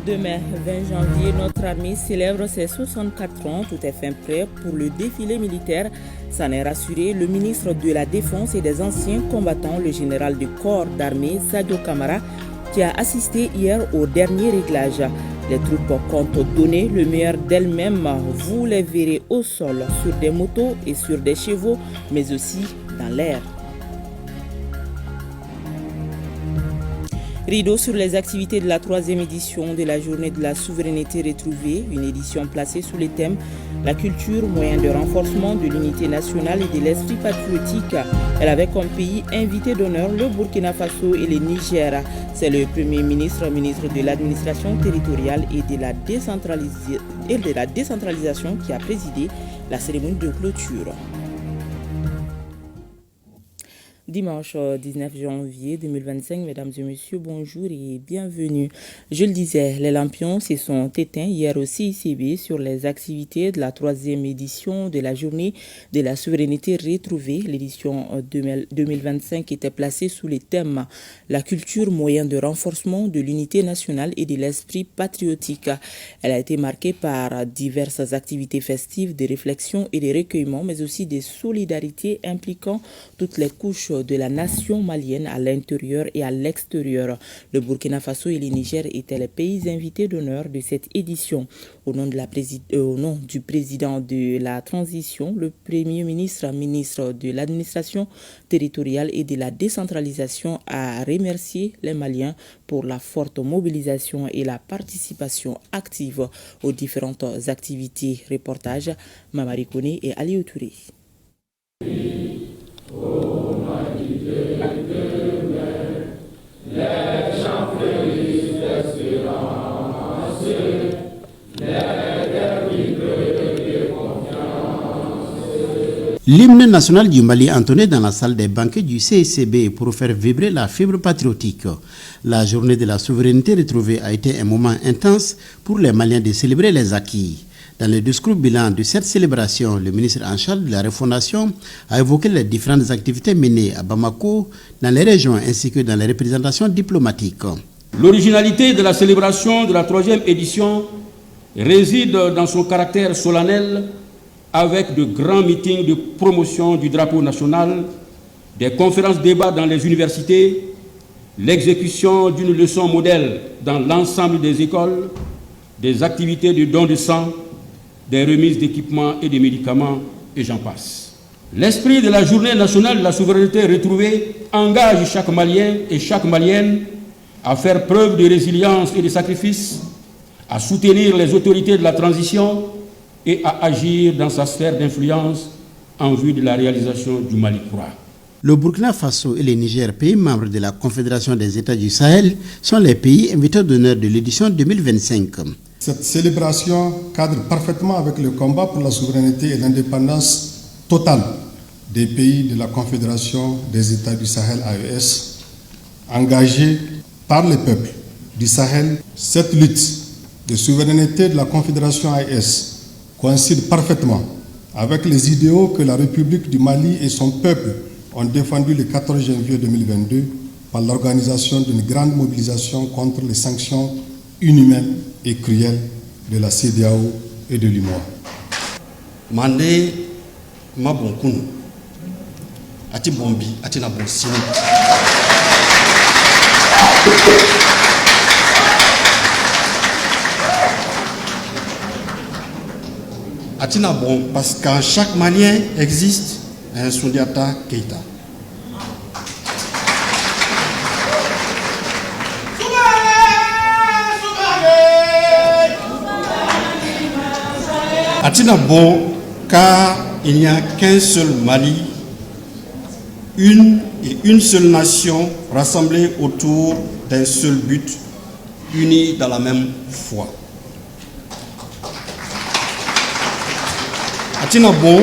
Demain, 20 janvier, notre armée célèbre ses 64 ans. Tout est fin prêt pour le défilé militaire. S'en est rassuré le ministre de la Défense et des anciens combattants, le général du corps d'armée Sadio Kamara, qui a assisté hier au dernier réglage. Les troupes comptent donner le meilleur d'elles-mêmes. Vous les verrez au sol, sur des motos et sur des chevaux, mais aussi dans l'air. Rideau sur les activités de la 3e édition de la Journée de la souveraineté retrouvée, une édition placée sous les thèmes la culture, moyen de renforcement de l'unité nationale et de l'esprit patriotique. Elle avait comme pays invité d'honneur le Burkina Faso et le Niger. C'est le Premier ministre, ministre de l'administration territoriale et de la décentralisation qui a présidé la cérémonie de clôture. Dimanche 19 janvier 2025, mesdames et messieurs, bonjour et bienvenue. Je le disais, les lampions se sont éteints hier au CICB sur les activités de la 3e édition de la Journée de la souveraineté retrouvée. L'édition 2025 était placée sous les thèmes la culture, moyen de renforcement de l'unité nationale et de l'esprit patriotique. Elle a été marquée par diverses activités festives, de réflexion et de recueillement, mais aussi des solidarités impliquant toutes les couches de la nation malienne à l'intérieur et à l'extérieur. Le Burkina Faso et le Niger étaient les pays invités d'honneur de cette édition. Au nom du président de la transition, le Premier ministre, ministre de l'administration territoriale et de la décentralisation a remercié les Maliens pour la forte mobilisation et la participation active aux différentes activités. Reportage Mamari Kone et Ali Touré. L'hymne national du Mali entonné dans la salle des banquets du CICB pour faire vibrer la fibre patriotique. La journée de la souveraineté retrouvée a été un moment intense pour les Maliens de célébrer les acquis. Dans le discours bilan de cette célébration, le ministre en charge de la refondation a évoqué les différentes activités menées à Bamako, dans les régions ainsi que dans les représentations diplomatiques. L'originalité de la célébration de la 3e édition réside dans son caractère solennel, avec de grands meetings de promotion du drapeau national, des conférences-débats dans les universités, l'exécution d'une leçon modèle dans l'ensemble des écoles, des activités de don de sang, des remises d'équipements et de médicaments, et j'en passe. L'esprit de la Journée nationale de la souveraineté retrouvée engage chaque Malien et chaque Malienne à faire preuve de résilience et de sacrifice, à soutenir les autorités de la transition et à agir dans sa sphère d'influence en vue de la réalisation du Mali Koura. Le Burkina Faso et le Niger, pays membres de la Confédération des États du Sahel, sont les pays invités d'honneur de l'édition 2025. Cette célébration cadre parfaitement avec le combat pour la souveraineté et l'indépendance totale des pays de la Confédération des États du Sahel AES, engagés par les peuples du Sahel. Cette lutte de souveraineté de la Confédération AES coïncide parfaitement avec les idéaux que la République du Mali et son peuple ont défendus le 14 janvier 2022 par l'organisation d'une grande mobilisation contre les sanctions inhumaines et cruelles de la CEDEAO et de l'UMOA. Mandé Mabonkun, Ati Bombi, Ati Nabonsini. Atina bon, parce qu'en chaque Malien existe un Soundiata Keita. Atina bon, car il n'y a qu'un seul Mali, une et une seule nation rassemblée autour d'un seul but, unis dans la même foi. Atina bon,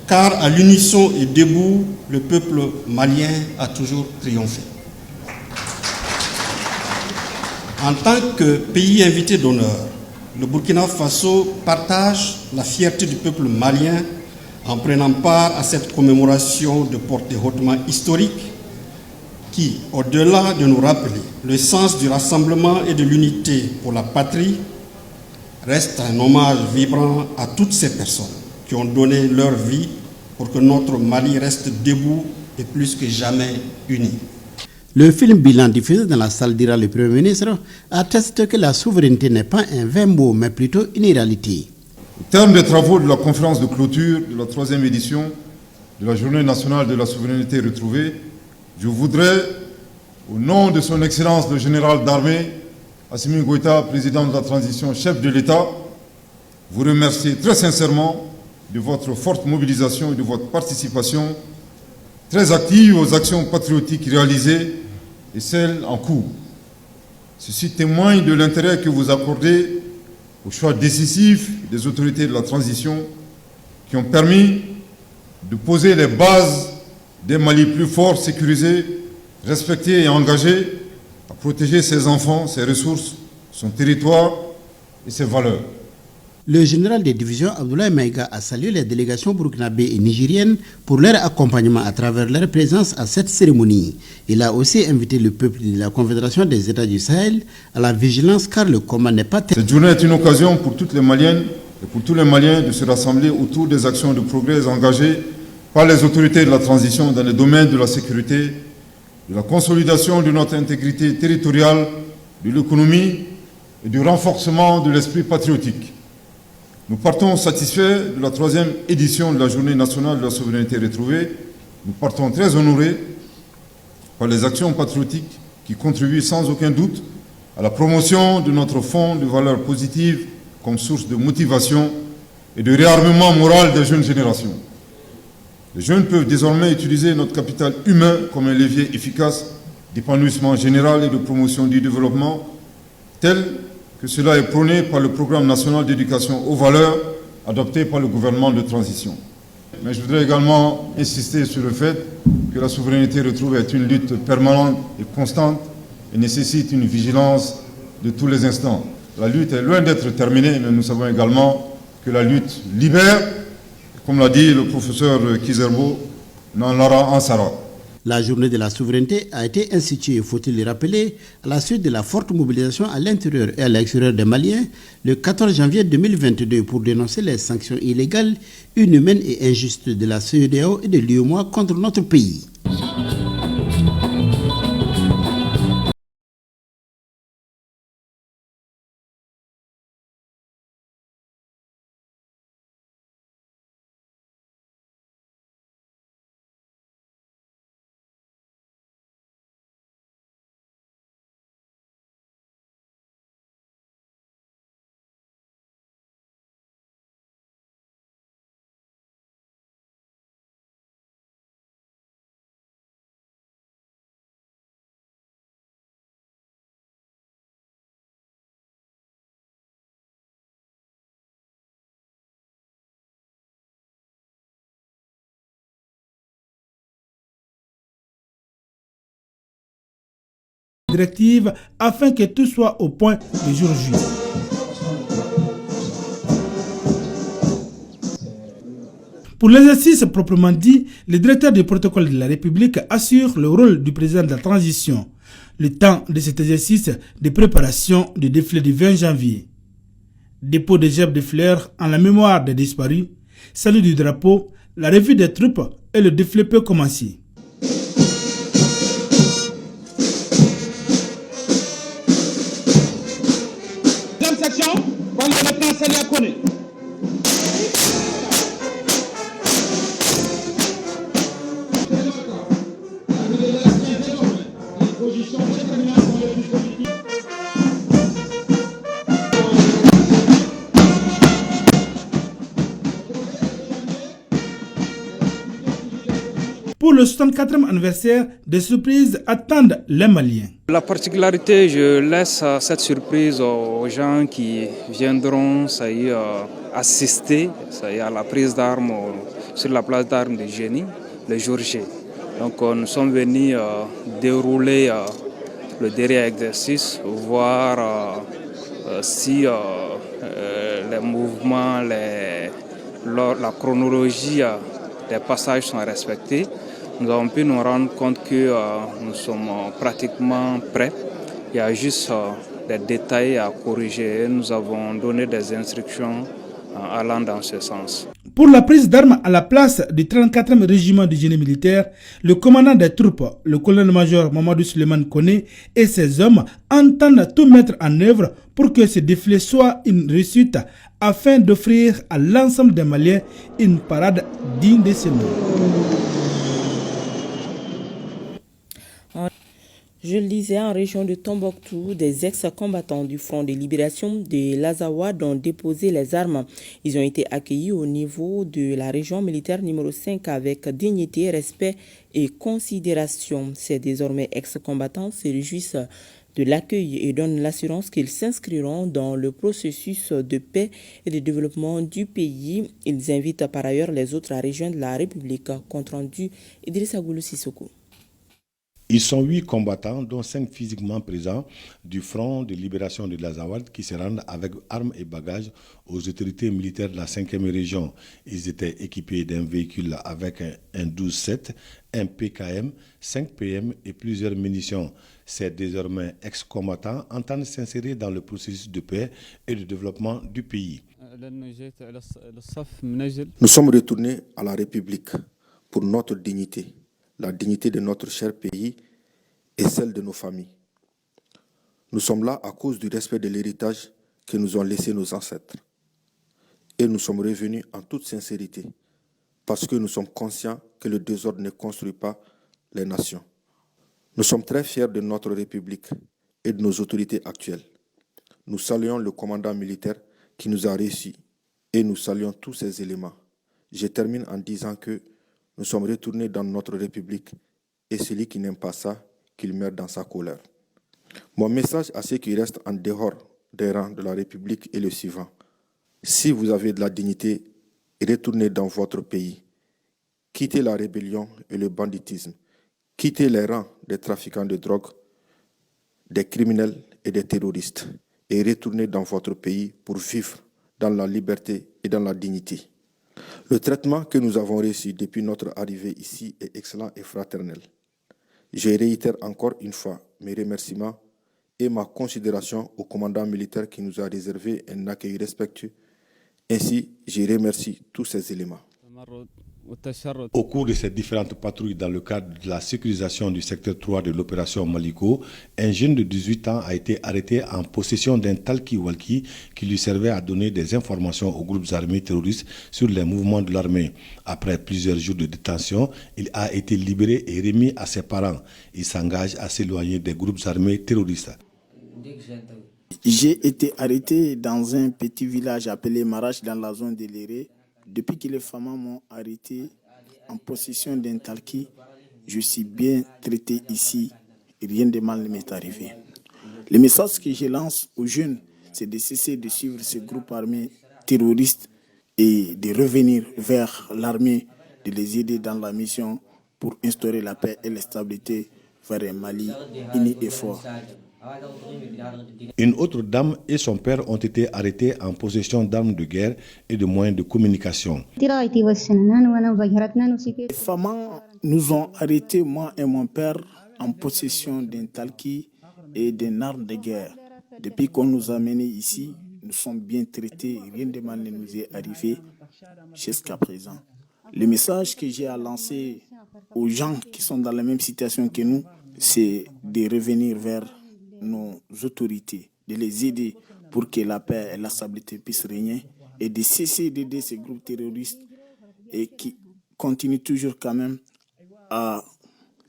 car à l'unisson et debout, le peuple malien a toujours triomphé. En tant que pays invité d'honneur, le Burkina Faso partage la fierté du peuple malien en prenant part à cette commémoration de portée hautement historique qui, au-delà de nous rappeler le sens du rassemblement et de l'unité pour la patrie, reste un hommage vibrant à toutes ces personnes qui ont donné leur vie pour que notre Mali reste debout et plus que jamais uni. Le film bilan diffusé dans la salle d'Ira le Premier ministre atteste que la souveraineté n'est pas un vain mot, mais plutôt une réalité. Au terme des travaux de la conférence de clôture de la 3e édition de la Journée nationale de la souveraineté retrouvée, je voudrais, au nom de son Excellence le général d'armée, Assimi Goïta, président de la transition, chef de l'État, vous remercier très sincèrement de votre forte mobilisation et de votre participation très active aux actions patriotiques réalisées et celles en cours. Ceci témoigne de l'intérêt que vous accordez au choix décisif des autorités de la transition qui ont permis de poser les bases d'un Mali plus fort, sécurisé, respecté et engagé à protéger ses enfants, ses ressources, son territoire et ses valeurs. Le général des divisions Abdoulaye Maïga a salué les délégations burkinabées et nigériennes pour leur accompagnement à travers leur présence à cette cérémonie. Il a aussi invité le peuple de la Confédération des États du Sahel à la vigilance car le combat n'est pas terminé. Cette journée est une occasion pour toutes les Maliennes et pour tous les Maliens de se rassembler autour des actions de progrès engagées par les autorités de la transition dans les domaines de la sécurité, de la consolidation de notre intégrité territoriale, de l'économie et du renforcement de l'esprit patriotique. Nous partons satisfaits de la 3e édition de la Journée nationale de la souveraineté retrouvée. Nous partons très honorés par les actions patriotiques qui contribuent sans aucun doute à la promotion de notre fonds de valeurs positives comme source de motivation et de réarmement moral des jeunes générations. Les jeunes peuvent désormais utiliser notre capital humain comme un levier efficace d'épanouissement général et de promotion du développement, tel que cela est prôné par le programme national d'éducation aux valeurs adopté par le gouvernement de transition. Mais je voudrais également insister sur le fait que la souveraineté retrouvée est une lutte permanente et constante et nécessite une vigilance de tous les instants. La lutte est loin d'être terminée, mais nous savons également que la lutte libère, comme l'a dit le professeur Kizerbo, dans Lara Ansara. La journée de la souveraineté a été instituée, faut-il le rappeler, à la suite de la forte mobilisation à l'intérieur et à l'extérieur des Maliens le 14 janvier 2022 pour dénoncer les sanctions illégales, inhumaines et injustes de la CEDEAO et de l'UEMOA contre notre pays. Directive afin que tout soit au point le jour J. Pour l'exercice proprement dit, le directeur du protocole de la République assure le rôle du président de la transition, le temps de cet exercice de préparation du défilé du 20 janvier. Dépôt de gerbes de fleurs en la mémoire des disparus, salut du drapeau, la revue des troupes et le défilé peut commencer. Pour le 64e anniversaire, des surprises attendent les Maliens. La particularité, je laisse cette surprise aux gens qui viendront assister à la prise d'armes sur la place d'armes de Génie le jour J. Donc nous sommes venus dérouler le dernier exercice, voir si les mouvements, la chronologie des passages sont respectés. Nous avons pu nous rendre compte que nous sommes pratiquement prêts. Il y a juste des détails à corriger. Nous avons donné des instructions allant dans ce sens. Pour la prise d'armes à la place du 34e régiment du génie militaire, le commandant des troupes, le colonel-major Mamadou Suleiman Koné et ses hommes entendent tout mettre en œuvre pour que ce défilé soit une réussite afin d'offrir à l'ensemble des Maliens une parade digne de ce nom. Je le disais, en région de Tombouctou, des ex-combattants du Front de libération de l'Azawad ont déposé les armes. Ils ont été accueillis au niveau de la région militaire numéro 5 avec dignité, respect et considération. Ces désormais ex-combattants se réjouissent de l'accueil et donnent l'assurance qu'ils s'inscriront dans le processus de paix et de développement du pays. Ils invitent par ailleurs les autres à rejoindre la République. Compte rendu Idrissa Goulou Sissoko. Ils sont 8 combattants, dont 5 physiquement présents, du Front de libération de l'Azawad qui se rendent avec armes et bagages aux autorités militaires de la 5e région. Ils étaient équipés d'un véhicule avec un 12-7, un PKM, 5 PM et plusieurs munitions. Ces désormais ex-combattants entendent s'insérer dans le processus de paix et de développement du pays. Nous sommes retournés à la République pour notre dignité, la dignité de notre cher pays et celle de nos familles. Nous sommes là à cause du respect de l'héritage que nous ont laissé nos ancêtres. Et nous sommes revenus en toute sincérité, parce que nous sommes conscients que le désordre ne construit pas les nations. Nous sommes très fiers de notre République et de nos autorités actuelles. Nous saluons le commandant militaire qui nous a réussi et nous saluons tous ces éléments. Je termine en disant que nous sommes retournés dans notre République et celui qui n'aime pas ça, qu'il meurt dans sa colère. Mon message à ceux qui restent en dehors des rangs de la République est le suivant. Si vous avez de la dignité, retournez dans votre pays. Quittez la rébellion et le banditisme. Quittez les rangs des trafiquants de drogue, des criminels et des terroristes et retournez dans votre pays pour vivre dans la liberté et dans la dignité. Le traitement que nous avons reçu depuis notre arrivée ici est excellent et fraternel. Je réitère encore une fois mes remerciements et ma considération au commandant militaire qui nous a réservé un accueil respectueux. Ainsi, je remercie tous ces éléments. Au cours de ces différentes patrouilles dans le cadre de la sécurisation du secteur 3 de l'opération Maliko, un jeune de 18 ans a été arrêté en possession d'un talkie-walkie qui lui servait à donner des informations aux groupes armés terroristes sur les mouvements de l'armée. Après plusieurs jours de détention, il a été libéré et remis à ses parents. Il s'engage à s'éloigner des groupes armés terroristes. J'ai été arrêté dans un petit village appelé Marache dans la zone de l'Éré. Depuis que les femmes m'ont arrêté en possession d'un talkie, je suis bien traité ici et rien de mal ne m'est arrivé. Le message que je lance aux jeunes, c'est de cesser de suivre ces groupes armés terroristes et de revenir vers l'armée, de les aider dans la mission pour instaurer la paix et la stabilité vers un Mali uni et fort. Une autre dame et son père ont été arrêtés en possession d'armes de guerre et de moyens de communication. Les femmes nous ont arrêtés, moi et mon père, en possession d'un talkie et d'une arme de guerre. Depuis qu'on nous a menés ici, nous sommes bien traités, rien de mal ne nous est arrivé jusqu'à présent. Le message que j'ai à lancer aux gens qui sont dans la même situation que nous, c'est de revenir vers nos autorités, de les aider pour que la paix et la stabilité puissent régner et de cesser d'aider ces groupes terroristes et qui continuent toujours quand même à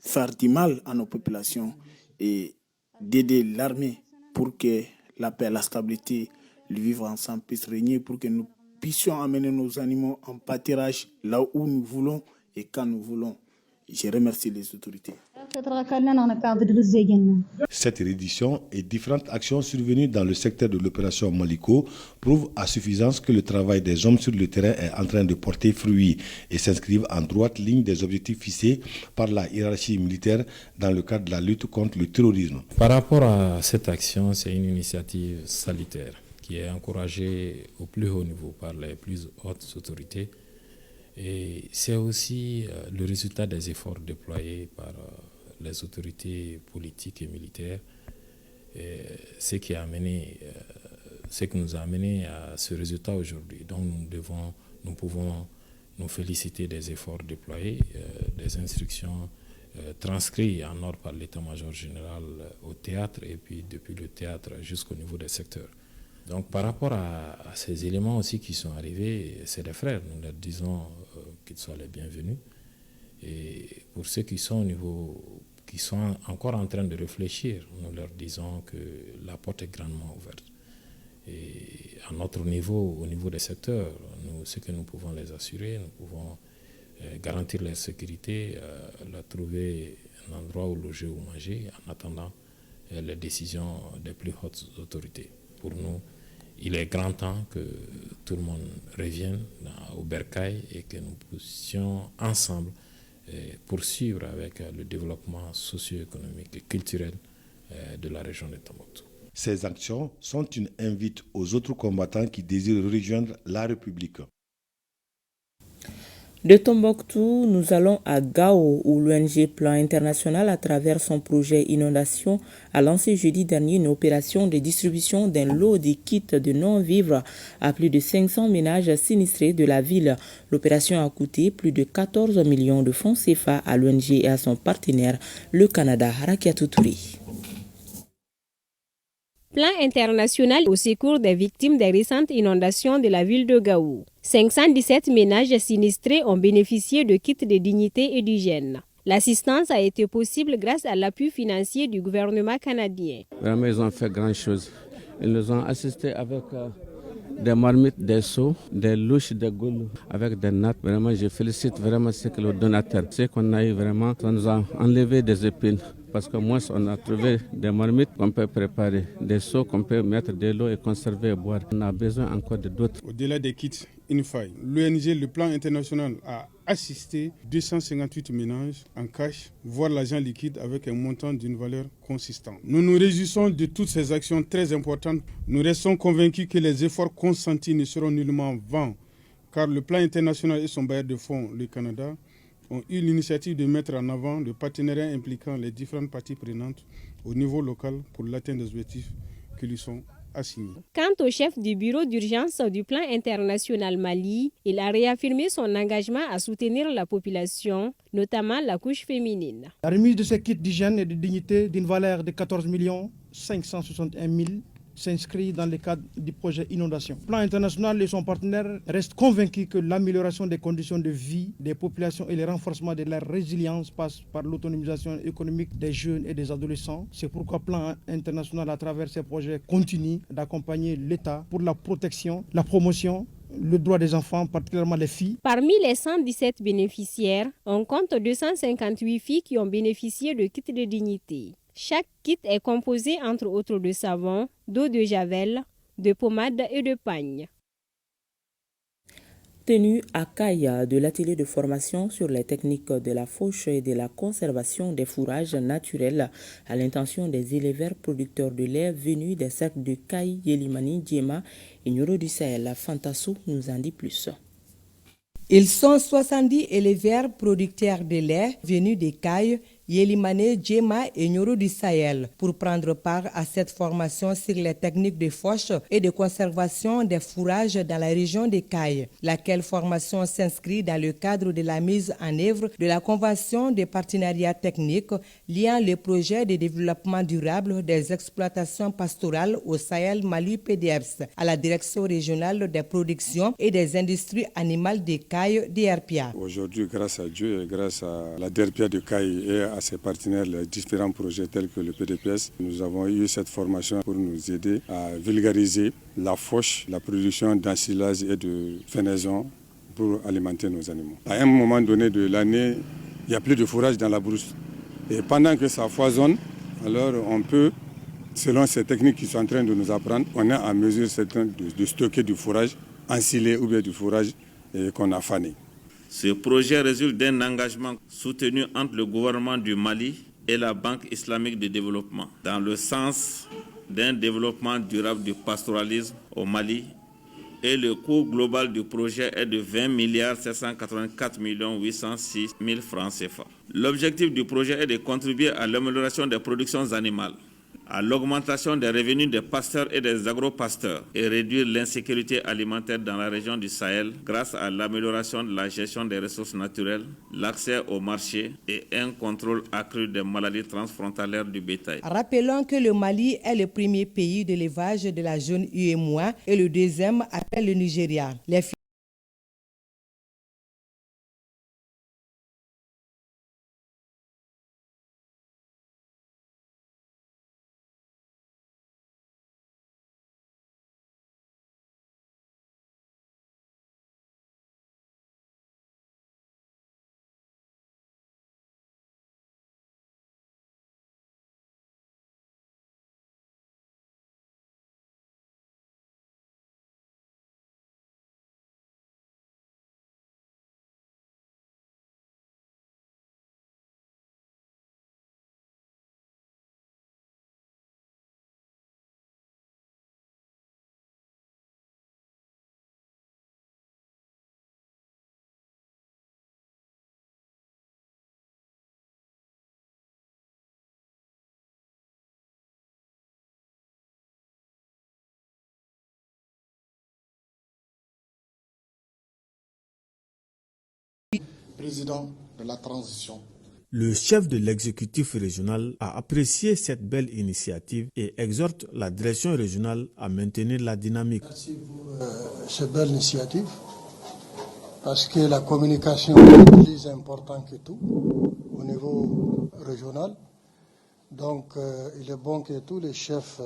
faire du mal à nos populations et d'aider l'armée pour que la paix et la stabilité, le vivre ensemble puissent régner pour que nous puissions amener nos animaux en pâturage là où nous voulons et quand nous voulons. Je remercie les autorités. Cette reddition et différentes actions survenues dans le secteur de l'opération Maliko prouvent à suffisance que le travail des hommes sur le terrain est en train de porter fruit et s'inscrivent en droite ligne des objectifs fixés par la hiérarchie militaire dans le cadre de la lutte contre le terrorisme. Par rapport à cette action, c'est une initiative salutaire qui est encouragé au plus haut niveau par les plus hautes autorités. Et c'est aussi le résultat des efforts déployés par les autorités politiques et militaires, ce qui nous a amené à ce résultat aujourd'hui. Donc nous pouvons nous féliciter des efforts déployés, des instructions transcrites en ordre par l'état-major général au théâtre et puis depuis le théâtre jusqu'au niveau des secteurs. Donc par rapport à ces éléments aussi qui sont arrivés, c'est des frères, nous leur disons qu'ils soient les bienvenus. Et pour ceux qui sont encore en train de réfléchir, nous leur disons que la porte est grandement ouverte. Et à notre niveau, au niveau des secteurs, ce que nous pouvons les assurer, nous pouvons garantir leur sécurité, leur trouver un endroit où loger ou manger en attendant les décisions des plus hautes autorités. Pour nous, il est grand temps que tout le monde revienne au bercail et que nous puissions ensemble poursuivre avec le développement socio-économique et culturel de la région de Tombouctou. Ces actions sont une invite aux autres combattants qui désirent rejoindre la République. De Tombouctou, nous allons à Gao, où l'ONG Plan International, à travers son projet Inondation, a lancé jeudi dernier une opération de distribution d'un lot de kits de non-vivres à plus de 500 ménages sinistrés de la ville. L'opération a coûté plus de 14 millions de francs CFA à l'ONG et à son partenaire, le Canada. Rakiatou Touré. Plan international au secours des victimes des récentes inondations de la ville de Gao. 517 ménages sinistrés ont bénéficié de kits de dignité et d'hygiène. L'assistance a été possible grâce à l'appui financier du gouvernement canadien. Vraiment, ils ont fait grand chose. Ils nous ont assistés avec des marmites, des seaux, des louches, des goulous, avec des nattes. Vraiment, je félicite vraiment ce que le donateur. Ce qu'on a eu vraiment, ça nous a enlevé des épines. Parce que moi, on a trouvé des marmites qu'on peut préparer, des seaux qu'on peut mettre de l'eau et conserver et boire. On a besoin encore de d'autres. Au-delà des kits INFAI, l'ONG, le Plan International, a assisté 258 ménages en cash, voire l'argent liquide avec un montant d'une valeur consistante. Nous nous réjouissons de toutes ces actions très importantes. Nous restons convaincus que les efforts consentis ne seront nullement vains, car le Plan International et son bailleur de fonds, le Canada, ont eu l'initiative de mettre en avant le partenariat impliquant les différentes parties prenantes au niveau local pour l'atteinte des objectifs qui lui sont assignés. Quant au chef du bureau d'urgence du Plan International Mali, il a réaffirmé son engagement à soutenir la population, notamment la couche féminine. La remise de ces kits d'hygiène et de dignité d'une valeur de 14 561 000 s'inscrit dans le cadre du projet Inondation. Le Plan International et son partenaire restent convaincus que l'amélioration des conditions de vie des populations et le renforcement de leur résilience passe par l'autonomisation économique des jeunes et des adolescents. C'est pourquoi le Plan International, à travers ses projets, continue d'accompagner l'État pour la protection, la promotion, le droit des enfants, particulièrement les filles. Parmi les 117 bénéficiaires, on compte 258 filles qui ont bénéficié de kits de dignité. Chaque kit est composé entre autres de savon, d'eau de javel, de pommade et de pagne. Tenue à Kaya de l'atelier de formation sur les techniques de la fauche et de la conservation des fourrages naturels à l'intention des éleveurs producteurs de lait venus des cercles de Kaye, Yelimani, Djema et Nyoro du Sahel. Fantassou nous en dit plus. Ils sont 70 éleveurs producteurs de lait venus des Kaye, Yelimane, Djema et Nyoro du Sahel pour prendre part à cette formation sur les techniques de fauche et de conservation des fourrages dans la région des Kaye, laquelle formation s'inscrit dans le cadre de la mise en œuvre de la Convention de partenariat technique liant le projet de développement durable des exploitations pastorales au Sahel Mali PDEPS à la Direction régionale des productions et des industries animales des Kaye DRPA. Aujourd'hui, grâce à Dieu et grâce à la DRPA de Kaye et à ses partenaires, les différents projets tels que le PDPS, nous avons eu cette formation pour nous aider à vulgariser la fauche, la production d'ensilage et de fenaison pour alimenter nos animaux. À un moment donné de l'année, il n'y a plus de fourrage dans la brousse. Et pendant que ça foisonne, alors on peut, selon ces techniques qu'ils sont en train de nous apprendre, on est à mesure de stocker du fourrage ensilé ou bien du fourrage qu'on a fané. Ce projet résulte d'un engagement soutenu entre le gouvernement du Mali et la Banque islamique de développement dans le sens d'un développement durable du pastoralisme au Mali et le coût global du projet est de 20 784 806 000 francs CFA. L'objectif du projet est de contribuer à l'amélioration des productions animales, à l'augmentation des revenus des pasteurs et des agro-pasteurs et réduire l'insécurité alimentaire dans la région du Sahel grâce à l'amélioration de la gestion des ressources naturelles, l'accès au marché et un contrôle accru des maladies transfrontalières du bétail. Rappelons que le Mali est le premier pays de l'élevage de la zone UEMOA et le deuxième après le Nigeria. Président de la transition. Le chef de l'exécutif régional a apprécié cette belle initiative et exhorte la direction régionale à maintenir la dynamique. Merci pour cette belle initiative, parce que la communication est plus importante que tout au niveau régional. Donc il est bon que tous les chefs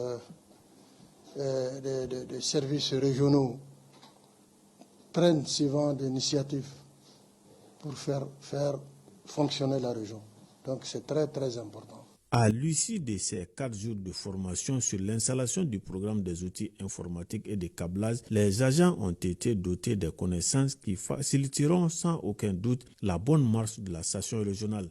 des services régionaux prennent souvent des initiatives pour faire fonctionner la région. Donc c'est très très important. À l'issue de ces 4 jours de formation sur l'installation du programme des outils informatiques et des câblages, les agents ont été dotés de connaissances qui faciliteront sans aucun doute la bonne marche de la station régionale.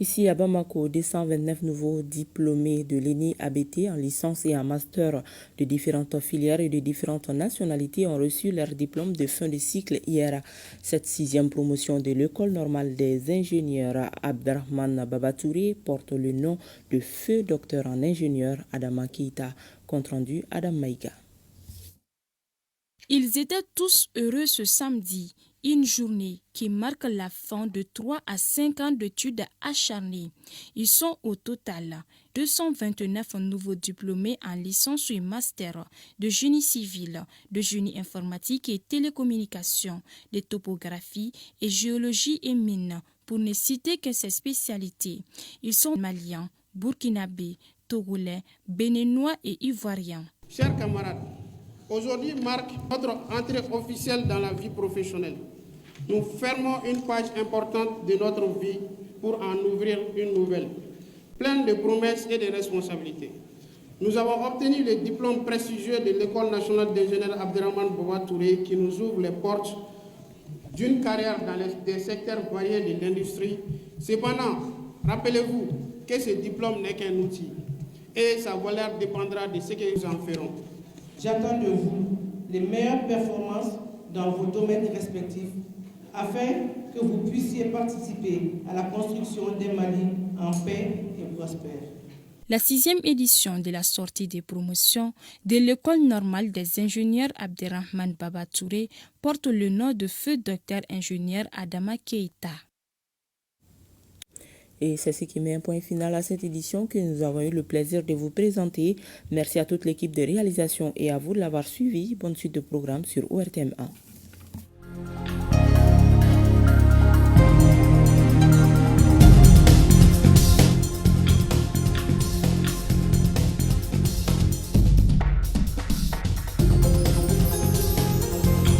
Ici à Bamako, 229 nouveaux diplômés de l'ENI-ABT en licence et en master de différentes filières et de différentes nationalités ont reçu leur diplôme de fin de cycle hier. Cette 6e promotion de l'école normale des ingénieurs Abderrahmane Babatouré porte le nom de feu docteur en ingénieur Adama Keita. Compte rendu Adam Maïga. Ils étaient tous heureux ce samedi, une journée qui marque la fin de 3 à 5 ans d'études acharnées. Ils sont au total 229 nouveaux diplômés en licence et master de génie civil, de génie informatique et télécommunications, de topographie et géologie et mines, pour ne citer que ces spécialités. Ils sont maliens, burkinabés, togolais, béninois et ivoiriens. Chers camarades, aujourd'hui marque notre entrée officielle dans la vie professionnelle. Nous fermons une page importante de notre vie pour en ouvrir une nouvelle, pleine de promesses et de responsabilités. Nous avons obtenu le diplôme prestigieux de l'École nationale d'ingénieurs Abderrahmane Babatouré qui nous ouvre les portes d'une carrière dans des secteurs variés de l'industrie. Cependant, rappelez-vous que ce diplôme n'est qu'un outil et sa valeur dépendra de ce que nous en ferons. J'attends de vous les meilleures performances dans vos domaines respectifs afin que vous puissiez participer à la construction d'un Mali en paix et prospère. La 6e édition de la sortie des promotions de l'École normale des ingénieurs Abderrahmane Babatouré porte le nom de feu docteur ingénieur Adama Keita. Et c'est ce qui met un point final à cette édition que nous avons eu le plaisir de vous présenter. Merci à toute l'équipe de réalisation et à vous de l'avoir suivi. Bonne suite de programme sur ORTM1.